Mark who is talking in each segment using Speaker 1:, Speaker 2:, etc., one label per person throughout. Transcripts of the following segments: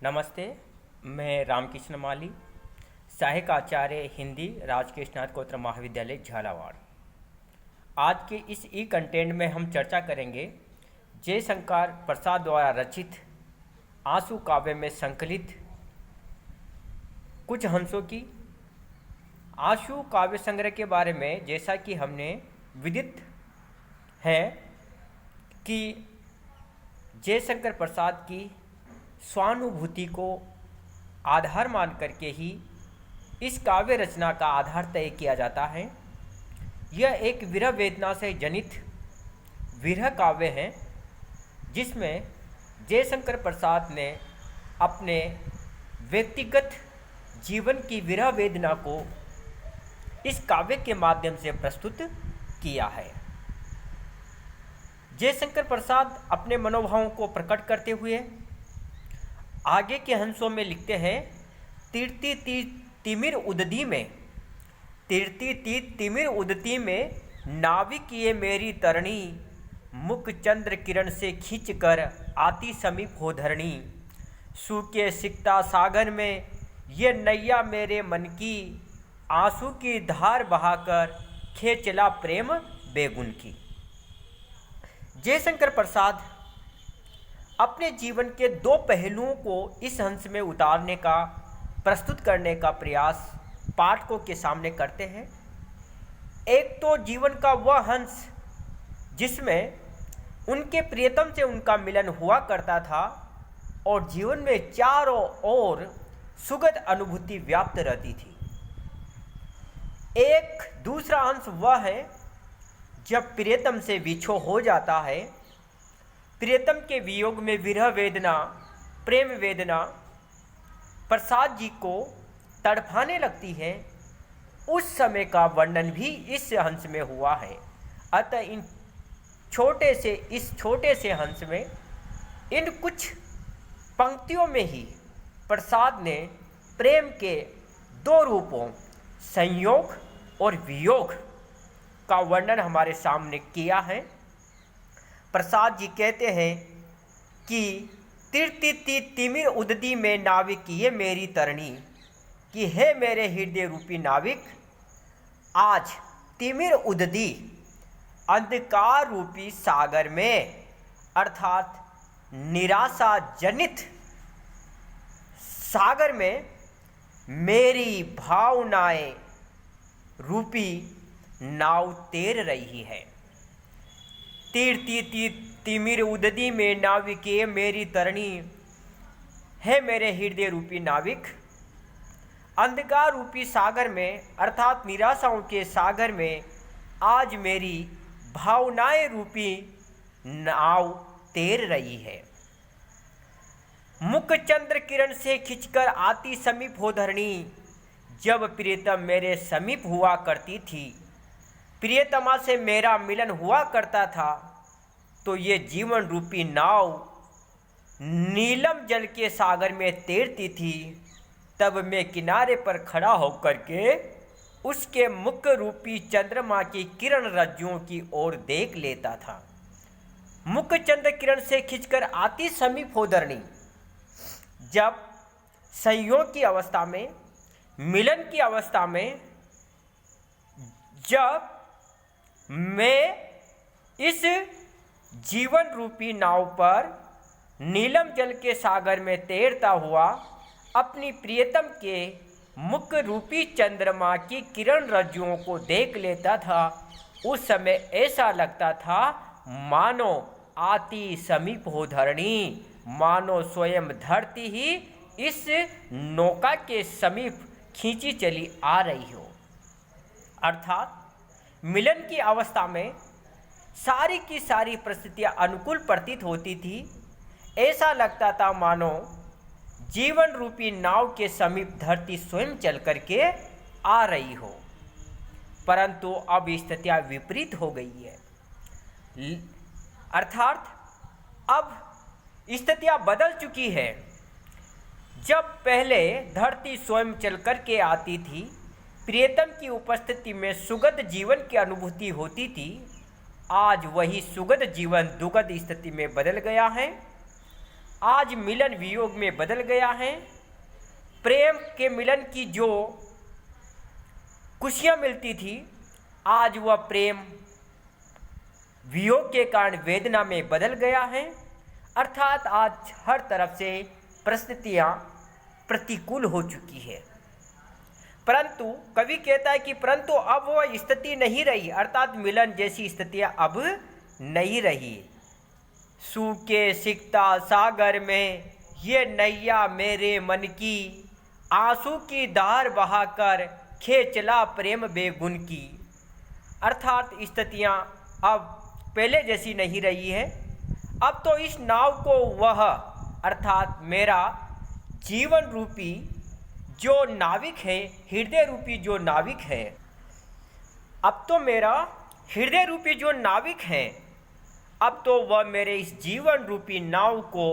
Speaker 1: नमस्ते। मैं रामकृष्ण माली, सहायक आचार्य हिंदी, राजकीय स्नातकोत्तर महाविद्यालय झालावाड़। आज के इस ई कंटेंट में हम चर्चा करेंगे जयशंकर प्रसाद द्वारा रचित आंसू काव्य में संकलित कुछ हंसों की। आंसू काव्य संग्रह के बारे में जैसा कि हमने विदित है कि जयशंकर प्रसाद की स्वानुभूति को आधार मान करके ही इस काव्य रचना का आधार तय किया जाता है। यह एक विरह वेदना से जनित विरह काव्य है, जिसमें जयशंकर प्रसाद ने अपने व्यक्तिगत जीवन की विरह वेदना को इस काव्य के माध्यम से प्रस्तुत किया है। जयशंकर प्रसाद अपने मनोभावों को प्रकट करते हुए आगे के हंसों में लिखते हैं, तीर्ति तिमिर उदती में, तीर्ति तिमिर उदती में नाविक ये मेरी तरणी, मुख चंद्र किरण से खींच कर आती समीप हो धरणी, सूखे सिकता सागर में ये नैया मेरे मन की, आंसू की धार बहाकर खेचला प्रेम बेगुन की। जयशंकर प्रसाद अपने जीवन के दो पहलुओं को इस हंस में उतारने का, प्रस्तुत करने का प्रयास पाठकों के सामने करते हैं। एक तो जीवन का वह हंस जिसमें उनके प्रियतम से उनका मिलन हुआ करता था और जीवन में चारों ओर सुखद अनुभूति व्याप्त रहती थी। एक दूसरा अंश वह है जब प्रियतम से विछोह हो जाता है, प्रियतम के वियोग में विरह वेदना, प्रेम वेदना प्रसाद जी को तड़फाने लगती है। उस समय का वर्णन भी इस हंस में हुआ है। अतः इस छोटे से हंस में इन कुछ पंक्तियों में ही प्रसाद ने प्रेम के दो रूपों, संयोग और वियोग का वर्णन हमारे सामने किया है। प्रसाद जी कहते हैं कि तीर्ति तिमिर उदती में नाविक ये मेरी तरणी, कि हे मेरे हृदय रूपी नाविक, आज तिमिर उदती अंधकार रूपी सागर में, अर्थात निराशा जनित सागर में मेरी भावनाएं रूपी नाव तैर रही है। तीर्ति तिमिर उदती में नाविक ये मेरी तरणी, है मेरे हृदय रूपी नाविक, अंधकार रूपी सागर में अर्थात निराशाओं के सागर में आज मेरी भावनाएं रूपी नाव तैर रही है। मुख चंद्र किरण से खिंचकर आती समीप हो धरणी, जब प्रियतम मेरे समीप हुआ करती थी, प्रियतमा से मेरा मिलन हुआ करता था, तो ये जीवन रूपी नाव नीलम जल के सागर में तैरती थी। तब मैं किनारे पर खड़ा होकर के उसके मुख रूपी चंद्रमा की किरण रज्जुओं की ओर देख लेता था। मुख चंद्र किरण से खिंचकर आती समीप हो धरणी, जब संयोग की अवस्था में, मिलन की अवस्था में, जब मैं इस जीवन रूपी नाव पर नीलम जल के सागर में तैरता हुआ अपनी प्रियतम के मुख रूपी चंद्रमा की किरण रज्जुओं को देख लेता था, उस समय ऐसा लगता था मानो आती समीप हो धरणी, मानो स्वयं धरती ही इस नौका के समीप खींची चली आ रही हो। अर्थात मिलन की अवस्था में सारी की सारी परिस्थितियां अनुकूल प्रतीत होती थी। ऐसा लगता था मानो जीवन रूपी नाव के समीप धरती स्वयं चल करके आ रही हो। परंतु अब स्थितियां विपरीत हो गई है, अर्थात अब स्थितियां बदल चुकी है। जब पहले धरती स्वयं चल करके आती थी, प्रियतम की उपस्थिति में सुगध जीवन की अनुभूति होती थी, आज वही सुगध जीवन दुगध स्थिति में बदल गया है। आज मिलन वियोग में बदल गया है। प्रेम के मिलन की जो खुशियाँ मिलती थी, आज वह प्रेम वियोग के कारण वेदना में बदल गया है। अर्थात आज हर तरफ से परिस्थितियाँ प्रतिकूल हो चुकी है। परंतु कवि कहता है कि परंतु अब वह स्थिति नहीं रही, अर्थात मिलन जैसी स्थितियाँ अब नहीं रही। सूखे सिकता सागर में ये नैया मेरे मन की, आंसू की धार बहाकर खेचला प्रेम बेगुन की। अर्थात स्थितियाँ अब पहले जैसी नहीं रही है। अब तो इस नाव को वह अर्थात मेरा जीवन रूपी जो नाविक है, हृदय रूपी जो नाविक है, अब तो मेरा हृदय रूपी जो नाविक है, अब तो वह मेरे इस जीवन रूपी नाव को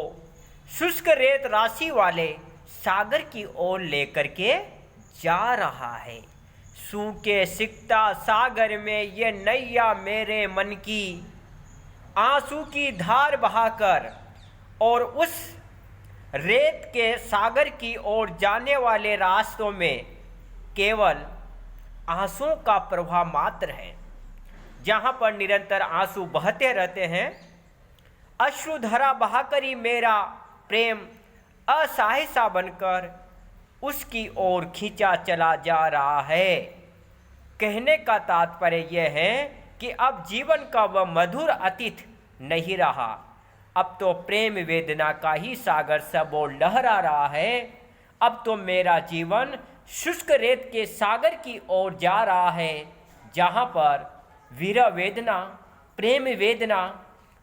Speaker 1: शुष्क रेत राशि वाले सागर की ओर लेकर के जा रहा है। सूखे सिकता सागर में ये नैया मेरे मन की, आंसू की धार बहाकर, और उस रेत के सागर की ओर जाने वाले रास्तों में केवल आंसुओं का प्रवाह मात्र है, जहाँ पर निरंतर आंसू बहते रहते हैं। अश्रुधारा बहाकर ही मेरा प्रेम असहाय सा बनकर उसकी ओर खींचा चला जा रहा है। कहने का तात्पर्य यह है कि अब जीवन का वह मधुर अतीत नहीं रहा, अब तो प्रेम वेदना का ही सागर सब ओर लहरा रहा है। अब तो मेरा जीवन शुष्क रेत के सागर की ओर जा रहा है, जहाँ पर वीर वेदना, प्रेम वेदना,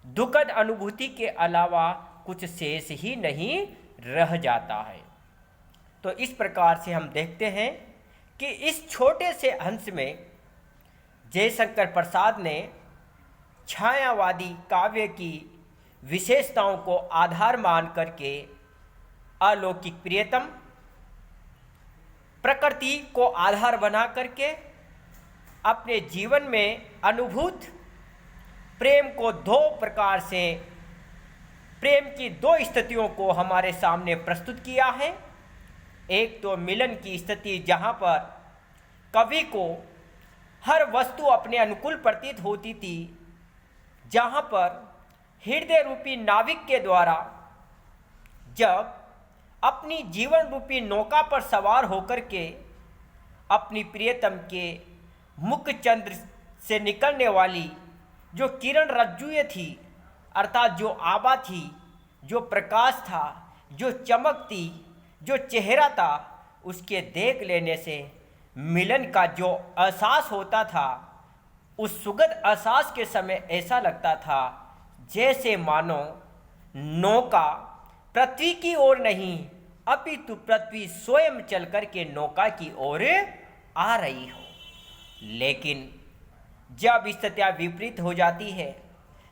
Speaker 1: दुखद अनुभूति के अलावा कुछ शेष ही नहीं रह जाता है। तो इस प्रकार से हम देखते हैं कि इस छोटे से अंश में जयशंकर प्रसाद ने छायावादी काव्य की विशेषताओं को आधार मान करके अलौकिक प्रियतम प्रकृति को आधार बना करके अपने जीवन में अनुभूत प्रेम को दो प्रकार से, प्रेम की दो स्थितियों को हमारे सामने प्रस्तुत किया है। एक तो मिलन की स्थिति, जहाँ पर कवि को हर वस्तु अपने अनुकूल प्रतीत होती थी, जहाँ पर हृदय रूपी नाविक के द्वारा जब अपनी जीवन रूपी नौका पर सवार होकर के अपनी प्रियतम के मुख चंद्र से निकलने वाली जो किरण रज्जुएं थी, अर्थात जो आभा थी, जो प्रकाश था, जो चमक थी, जो चेहरा था, उसके देख लेने से मिलन का जो एहसास होता था, उस सुगध एहसास के समय ऐसा लगता था जैसे मानो नौका पृथ्वी की ओर नहीं अपितु पृथ्वी स्वयं चल कर के नौका की ओर आ रही हो। लेकिन जब स्थितियाँ विपरीत हो जाती है,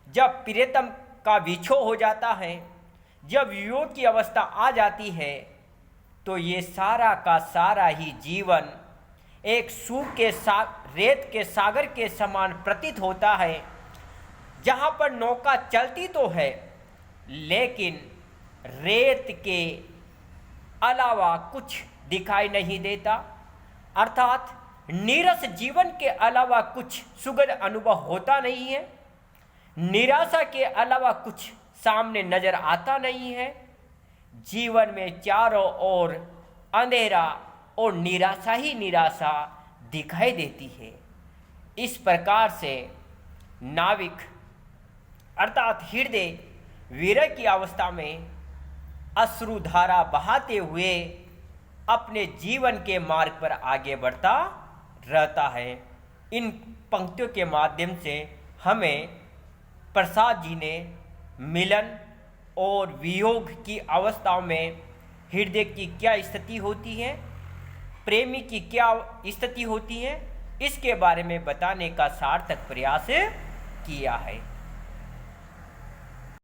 Speaker 1: जब प्रियतम का विछोह हो जाता है, जब वियोग की अवस्था आ जाती है, तो ये सारा का सारा ही जीवन एक सूखे रेत के सागर के समान प्रतीत होता है, जहाँ पर नौका चलती तो है लेकिन रेत के अलावा कुछ दिखाई नहीं देता, अर्थात नीरस जीवन के अलावा कुछ सुखद अनुभव होता नहीं है, निराशा के अलावा कुछ सामने नजर आता नहीं है। जीवन में चारों ओर अंधेरा और निराशा ही निराशा दिखाई देती है। इस प्रकार से नाविक अर्थात हृदय विरह की अवस्था में अश्रुधारा बहाते हुए अपने जीवन के मार्ग पर आगे बढ़ता रहता है। इन पंक्तियों के माध्यम से हमें प्रसाद जी ने मिलन और वियोग की अवस्थाओं में हृदय की क्या स्थिति होती है, प्रेमी की क्या स्थिति होती है, इसके बारे में बताने का सार्थक प्रयास किया है।